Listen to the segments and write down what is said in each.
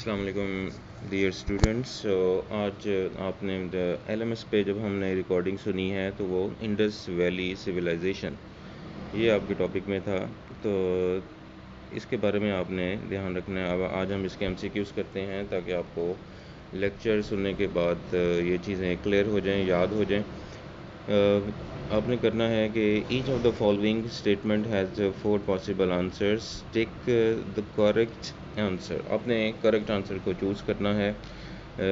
अस्सलाम वालेकुम dear students. आज आपने LMS पे जब हमने रिकॉर्डिंग सुनी है तो वो इंडस वैली सिविलाइजेशन ये आपके टॉपिक में था। तो इसके बारे में आपने ध्यान रखना है। अब आज हम इसके MCQs करते हैं ताकि आपको लेक्चर सुनने के बाद ये चीज़ें क्लियर हो जाएं, याद हो जाएं। आपने करना है कि each of the following statement has 4 possible answers, take the correct answer. आपने करेक्ट आंसर को चूज़ करना है।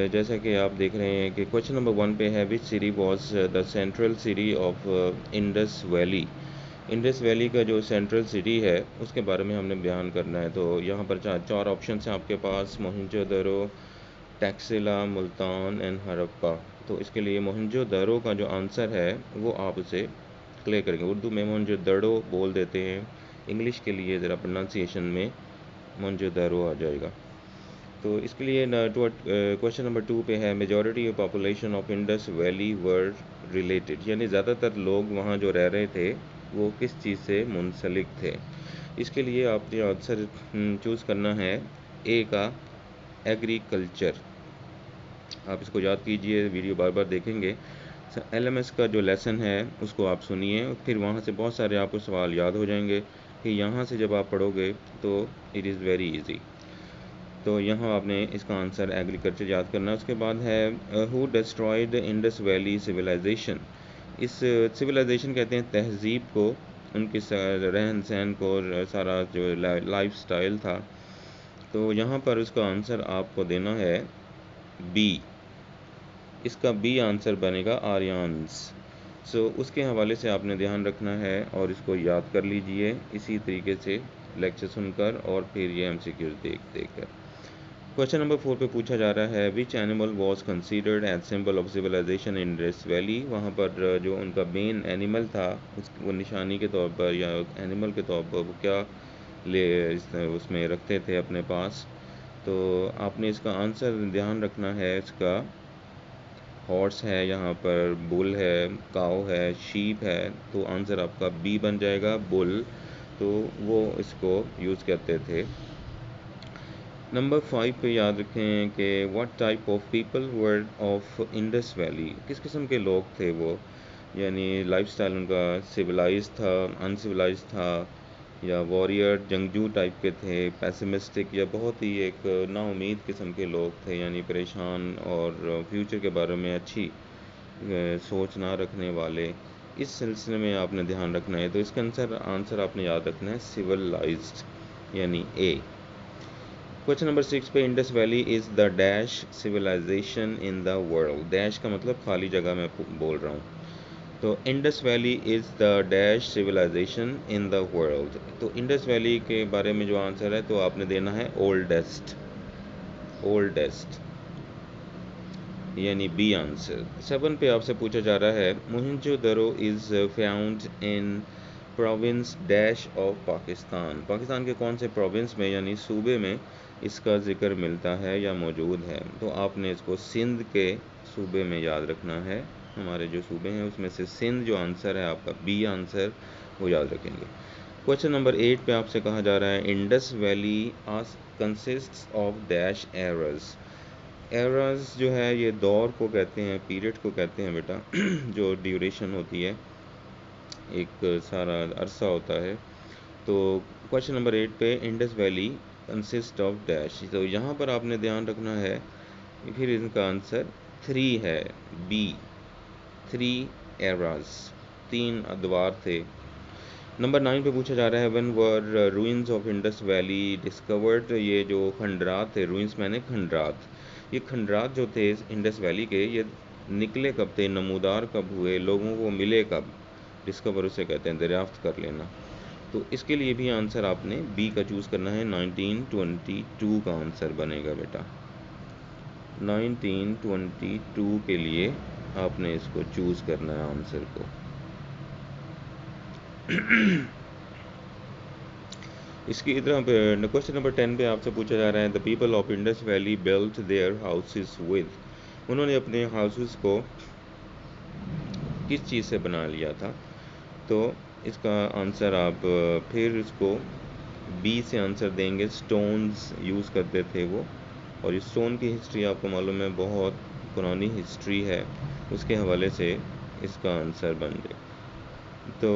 जैसा कि आप देख रहे हैं कि क्वेश्चन नंबर 1 पे है, which city was the central city of Indus valley. Indus valley का जो सेंट्रल सिटी है उसके बारे में हमने बयान करना है। तो यहाँ पर चार ऑप्शन हैं आपके पास, मोहनजोदड़ो, टैक्सिला, मुल्तान एंड हड़प्पा। तो इसके लिए मोहनजोदड़ो का जो आंसर है वो आप उसे क्लियर करेंगे। उर्दू में मोहनजोदड़ो बोल देते हैं, इंग्लिश के लिए ज़रा प्रोनाउंसिएशन में मोहनजोदड़ो आ जाएगा। तो इसके लिए क्वेश्चन नंबर 2 पे है, majority of population of Indus valley were related, यानी ज़्यादातर लोग वहाँ जो रह रहे थे वो किस चीज़ से मुंसलिक थे। इसके लिए आपने आंसर चूज़ करना है ए का एग्रीकल्चर। आप इसको याद कीजिए, वीडियो बार बार देखेंगे। LMS का जो लेसन है उसको आप सुनिए, फिर वहाँ से बहुत सारे आपको सवाल याद हो जाएंगे कि यहाँ से जब आप पढ़ोगे तो इट इज़ वेरी इजी। तो यहाँ आपने इसका आंसर एग्रीकल्चर याद करना है। उसके बाद है, who destroyed Indus Valley civilization. इस सिविलाइजेशन कहते हैं तहज़ीब को, उनके रहन सहन को, सारा जो लाइफ स्टाइल था। तो यहाँ पर उसका आंसर आपको देना है बी। इसका बी आंसर बनेगा आर्यन्स। उसके हवाले से आपने ध्यान रखना है और इसको याद कर लीजिए इसी तरीके से लेक्चर सुनकर और फिर ये MCQs देख कर। क्वेश्चन नंबर 4 पे पूछा जा रहा है, which animal was considered as symbol of civilization in Indus Valley. वहाँ पर जो उनका मेन एनिमल था वो निशानी के तौर पर या एनिमल के तौर पर वो क्या उसमें रखते थे अपने पास। तो आपने इसका आंसर ध्यान रखना है। इसका हॉर्स है, यहाँ पर बुल है, काऊ है, शीप है। तो आंसर आपका बी बन जाएगा, बुल। तो वो इसको यूज़ करते थे। नंबर 5 पे याद रखें कि what type of people were of Indus valley. किस किस्म के लोग थे वो, यानी लाइफस्टाइल उनका सिविलाइज था, अनसिविलाइज था, या वॉरियर जंगजू टाइप के थे, पैसिमिस्टिक या बहुत ही एक नाउमीद किस्म के लोग थे, यानी परेशान और फ्यूचर के बारे में अच्छी सोच ना रखने वाले। इस सिलसिले में आपने ध्यान रखना है। तो इसका आंसर आपने याद रखना है सिविलाइज्ड, यानी ए। क्वेश्चन नंबर 6 पे, Indus Valley is the dash civilization in the world. Dash का मतलब खाली जगह में बोल रहा हूँ। तो Indus Valley is the dash civilization in the world. तो इंडस वैली के बारे में जो आंसर है तो आपने देना है ओल्डेस्ट, ओल्डेस्ट, यानी बी आंसर। 7 पे आपसे पूछा जा रहा है, Mohenjodaro is found in province dash of Pakistan. Pakistan के कौन से प्रोविंस में यानी सूबे में इसका ज़िक्र मिलता है या मौजूद है। तो आपने इसको सिंध के सूबे में याद रखना है। हमारे जो सूबे हैं उसमें से सिंध जो आंसर है आपका बी आंसर, वो याद रखेंगे। क्वेश्चन नंबर 8 पे आपसे कहा जा रहा है, Indus valley consists of dash eras. Eras जो है ये दौर को कहते हैं, पीरियड को कहते हैं बेटा, जो ड्यूरेशन होती है, एक सारा अरसा होता है। तो क्वेश्चन नंबर 8 पे Indus valley consist of dash. तो यहाँ पर आपने ध्यान रखना है, फिर इनका आंसर 3 है, बी, 3 एराज, 3 अदवार थे। नंबर 9 पे पूछा जा रहा है, when were ruins of Indus valley discovered. ये जो खंडरात थे, रूइंस मैंने खंडरात, ये खंडरात जो थे इंडस वैली के, ये निकले कब थे, नमूदार कब हुए, लोगों को मिले कब। डिस्कवर उसे कहते हैं, दरियाफ्त कर लेना। तो इसके लिए भी आंसर आपने बी का चूज़ करना है, 1922 का आंसर बनेगा बेटा। 1922 के लिए आपने इसको चूज़ करना है आंसर को। इसकी इधर क्वेश्चन नंबर 10 पे आपसे पूछा जा रहा है, the people of Indus valley built their houses with. उन्होंने अपने हाउसेस को किस चीज़ से बना लिया था। तो इसका आंसर आप फिर इसको बी से आंसर देंगे, स्टोन्स यूज़ करते थे वो। और इस स्टोन की हिस्ट्री आपको मालूम है बहुत पुरानी हिस्ट्री है, उसके हवाले से इसका आंसर बन जाए। तो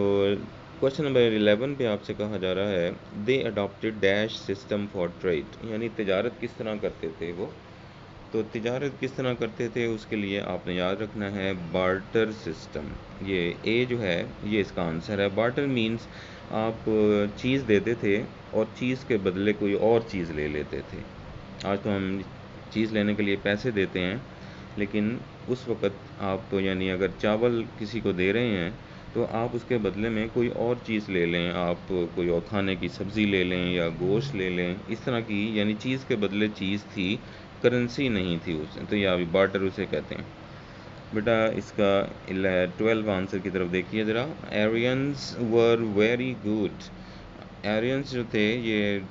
क्वेश्चन नंबर 11 पे आपसे कहा जा रहा है they adopted dash system for trade, यानी तिजारत किस तरह करते थे वो। तो तिजारत किस तरह करते थे उसके लिए आपने याद रखना है बार्टर सिस्टम। ये ए जो है ये इसका आंसर है। बार्टर मीन्स आप चीज़ देते थे और चीज़ के बदले कोई और चीज़ ले लेते थे। आज तो हम चीज़ लेने के लिए पैसे देते हैं, लेकिन उस वक़्त आप यानी अगर चावल किसी को दे रहे हैं तो आप उसके बदले में कोई और चीज़ ले लें, आप कोई और खाने की सब्ज़ी ले लें या गोश्त ले लें, इस तरह की यानी चीज़ के बदले चीज़ थी, करेंसी नहीं थी उसमें, तो या अभी बार्टर उसे कहते हैं। बेटा इसका 12 आंसर की तरफ देखिए ज़रा। Aryans were very good. Aryans जो थे ये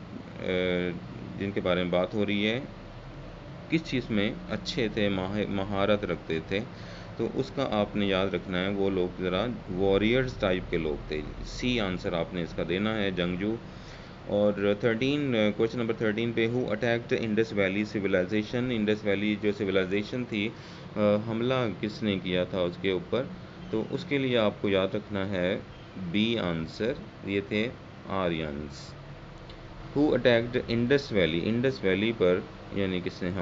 जिनके बारे में बात हो रही है, किस चीज़ में अच्छे थे, महारत रखते थे, तो उसका आपने याद रखना है। वो लोग ज़रा वॉरियर्स टाइप के लोग थे। सी आंसर आपने इसका देना है, जंगजू। और 13 क्वेश्चन नंबर 13 पे who attacked Indus Valley civilization. Indus Valley जो सिविलाइजेशन थी, हमला किसने किया था उसके ऊपर, तो उसके लिए आपको याद रखना है बी आंसर, ये थे Aryans. Who attacked Indus valley, Indus valley पर यानी किसने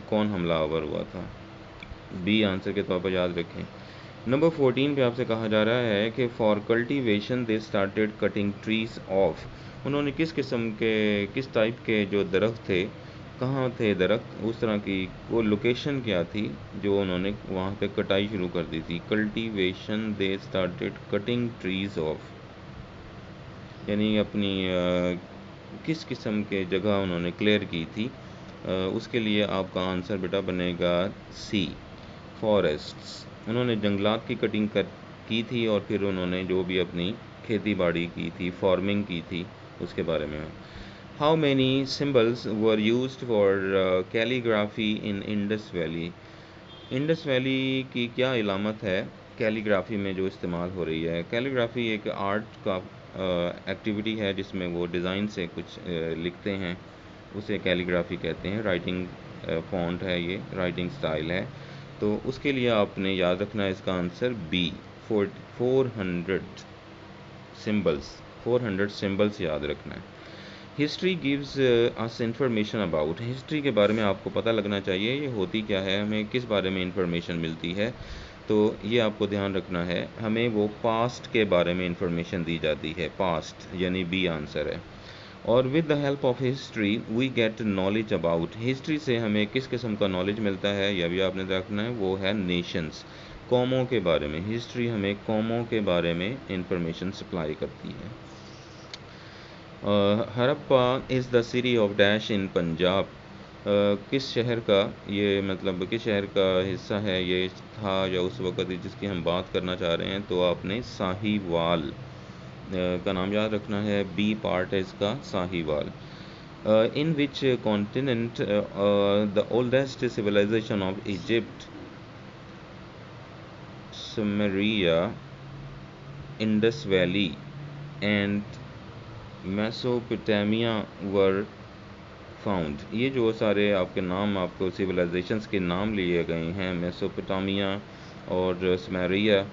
कौन हमलावर हुआ था, बी आंसर के तौर पर याद रखें। नंबर 14 पे आपसे कहा जा रहा है कि for cultivation they started cutting trees of. उन्होंने किस किस्म के, किस टाइप के जो दरख्त थे, कहाँ थे दरख्त, उस तरह की वो लोकेशन क्या थी जो उन्होंने वहाँ पे कटाई शुरू कर दी थी। Cultivation they started cutting trees of, यानी अपनी किस किस्म के जगह उन्होंने क्लियर की थी। उसके लिए आपका आंसर बेटा बनेगा सी, फॉरेस्ट्स। उन्होंने जंगलात की कटिंग की थी और फिर उन्होंने जो भी अपनी खेती बाड़ी की थी, फार्मिंग की थी, उसके बारे में। How many symbols were used for calligraphy in Indus valley. Indus valley की क्या इलामत है कैलीग्राफी में जो इस्तेमाल हो रही है। कैलीग्राफी एक आर्ट का एक्टिविटी है जिसमें वो डिज़ाइन से कुछ लिखते हैं, उसे कैलीग्राफी कहते हैं। राइटिंग फॉन्ट है, ये राइटिंग स्टाइल है। तो उसके लिए आपने याद रखना है इसका आंसर बी, 400 सिम्बल्स, 400 सिम्बल्स याद रखना है। History gives us information about, history के बारे में आपको पता लगना चाहिए ये होती क्या है, हमें किस बारे में इंफॉर्मेशन मिलती है। तो ये आपको ध्यान रखना है, हमें वो पास्ट के बारे में इंफॉर्मेशन दी जाती है, पास्ट यानी बी आंसर है। और with the help of history we get knowledge about, history से हमें किस किस्म का नॉलेज मिलता है यह भी आपने रखना है, वो है नेशंस, कौमों के बारे में। हिस्ट्री हमें कौमों के बारे में इंफॉर्मेशन सप्लाई करती है। Harappa is the city of dash in Punjab. किस शहर का ये, मतलब किस शहर का हिस्सा है ये था या उस वक़्त जिसकी हम बात करना चाह रहे हैं, तो आपने साहिवाल का नाम याद रखना है, बी पार्ट है इसका Sahiwal. In which continent the oldest civilisation of Egypt, Sumeria, Indus valley and Mesopotamia were found. ये जो सारे आपके नाम, आपको सिविलाइजेशंस के नाम लिए गए हैं, मेसोपोटामिया और सुमेरिया,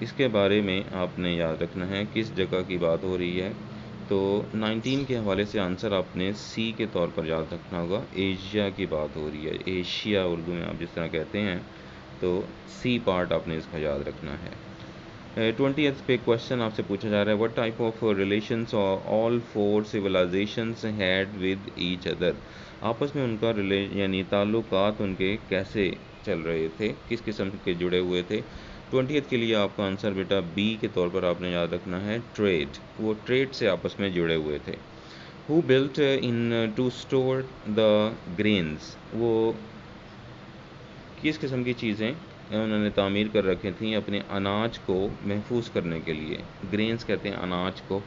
इसके बारे में आपने याद रखना है किस जगह की बात हो रही है। तो 19 के हवाले से आंसर आपने सी के तौर पर याद रखना होगा, एशिया की बात हो रही है, एशिया उर्दू में आप जिस तरह कहते हैं, तो सी पार्ट आपने इसका याद रखना है। 20th पे क्वेश्चन आपसे पूछा जा रहा है what type of relations all four civilizations had with each other. आपस में उनका यानी ताल्लुकात उनके कैसे चल रहे थे, किस किस्म के जुड़े हुए थे। 20th के लिए आपका आंसर बेटा बी के तौर पर आपने याद रखना है, ट्रेड, वो ट्रेड से आपस में जुड़े हुए थे। Who built in to store the grains, वो किस किस्म की चीज़ें उन्होंने तामीर कर रखी थी अपने अनाज को महफूज करने के लिए। ग्रेन्स कहते हैं अनाज को।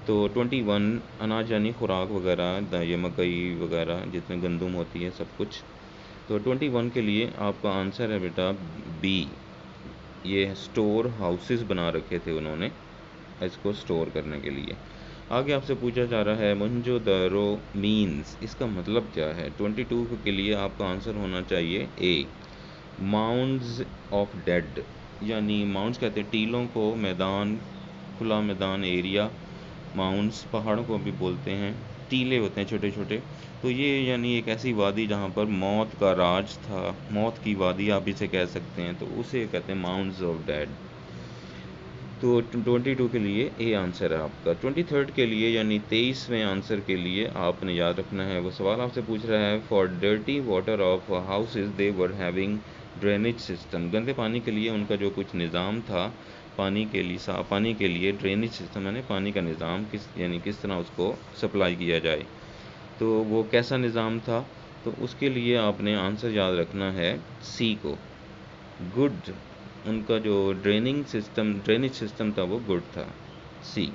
तो 21 अनाज यानी खुराक वगैरह, ये मकई वगैरह जितने गंदुम होती है सब कुछ। तो 21 के लिए आपका आंसर है बेटा बी, ये स्टोर हाउसेस बना रखे थे उन्होंने इसको स्टोर करने के लिए। आगे आपसे पूछा जा रहा है मोहनजोदड़ो मीन्स, इसका मतलब क्या है। 22 के लिए आपका आंसर होना चाहिए ए, माउंड्स ऑफ डेड, यानी माउंड्स कहते हैं टीलों को, मैदान, खुला मैदान एरिया, माउंट्स पहाड़ों को भी बोलते हैं, टीले होते हैं छोटे छोटे। तो ये यानी एक ऐसी वादी जहाँ पर मौत का राज था, मौत की वादी आप इसे कह सकते हैं, तो उसे कहते हैं माउंट्स ऑफ डेड। तो 22 के लिए ए आंसर है आपका। 23 के लिए यानी 23वें आंसर के लिए आपने याद रखना है, वो सवाल आपसे पूछ रहा है for dirty water of houses they were having drainage system. गंदे पानी के लिए उनका जो कुछ निज़ाम था, पानी के लिए, साफ पानी के लिए ड्रेनेज सिस्टम यानी पानी का निज़ाम, किस तरह उसको सप्लाई किया जाए, तो वो कैसा निज़ाम था। तो उसके लिए आपने आंसर याद रखना है सी को, गुड। उनका जो ड्रेनेज सिस्टम था वो गुड था, सी।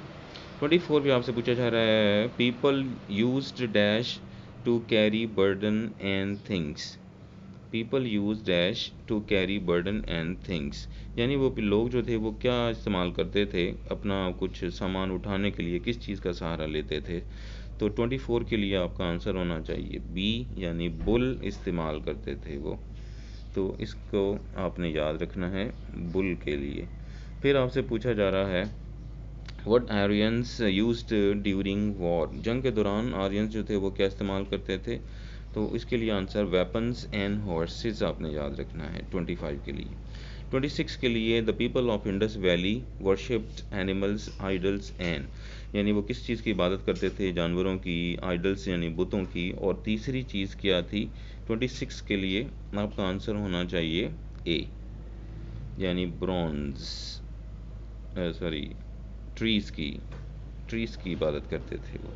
24 भी आपसे पूछा जा रहा है people used dash to carry burden and things. People use dash to carry burden and things, यानी वो लोग जो थे वो क्या इस्तेमाल करते थे अपना कुछ सामान उठाने के लिए, किस चीज़ का सहारा लेते थे। तो 24 के लिए आपका आंसर होना चाहिए बी, यानी बुल इस्तेमाल करते थे वो। तो इसको आपने याद रखना है बुल के लिए। फिर आपसे पूछा जा रहा है what Aryans used during war. जंग के दौरान आर्यंस जो थे वो क्या इस्तेमाल करते थे। तो इसके लिए आंसर वेपन्स एंड हॉर्सेस आपने याद रखना है 25 के लिए। 26 के लिए the people of Indus valley worshipped animals idols and, यानी वो किस चीज़ की इबादत करते थे, जानवरों की, आइडल्स यानी बुतों की, और तीसरी चीज़ क्या थी। 26 के लिए आपका आंसर होना चाहिए ए, यानी ब्रॉन्ज, सॉरी ट्रीज़ की इबादत करते थे वो।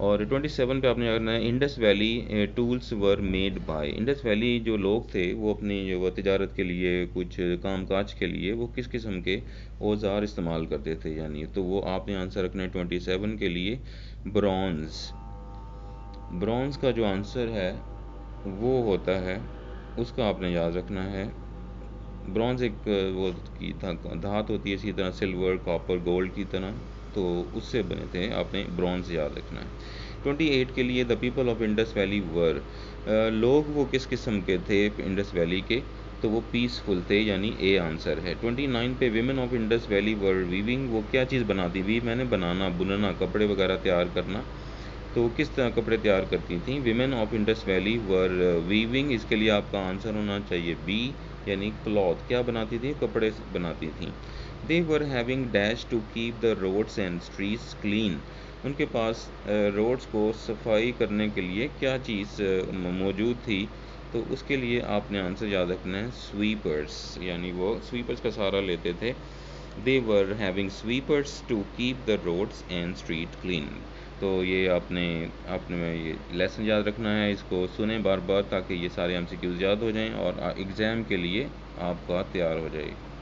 और 27 पे आपने याद रखना है Indus valley tools were made by. Indus Valley जो लोग थे वो अपनी जो तिजारत के लिए, कुछ काम काज के लिए वो किस किस्म के औजार इस्तेमाल करते थे, यानी तो वो आपने आंसर रखना है 27 के लिए ब्रॉन्ज। ब्रॉन्ज का जो आंसर है वो होता है, उसका आपने याद रखना है, ब्रॉन्ज एक वो की धात होती है इसी तरह सिल्वर, कॉपर, गोल्ड की तरह, तो उससे बने थे, आपने ब्रॉन्ज याद रखना है। 28 के लिए the people of Indus valley were, लोग वो किस किस्म के थे इंडस वैली के, तो वो पीसफुल थे, यानी ए आंसर है। 29 पे women of Indus valley were weaving, वो क्या चीज़ बनाती, वीव मैंने बनाना, बुनना, कपड़े वगैरह तैयार करना, तो किस तरह कपड़े तैयार करती थी। Women of Indus valley were weaving, इसके लिए आपका आंसर होना चाहिए बी, यानी क्लॉथ, क्या बनाती थी, कपड़े बनाती थी। They were having dash to keep the roads and streets clean, उनके पास रोड्स को सफाई करने के लिए क्या चीज़ मौजूद थी, तो उसके लिए आपने आंसर याद रखना है स्वीपर्स, यानी वो स्वीपर्स का सहारा लेते थे। They were having sweepers to keep the roads and street clean. तो ये आपने आपने ये लेसन याद रखना है, इसको सुने बार बार ताकि ये सारे एमसीक्यूज़ याद हो जाएं और एग्ज़ाम के लिए आपका तैयार हो जाए।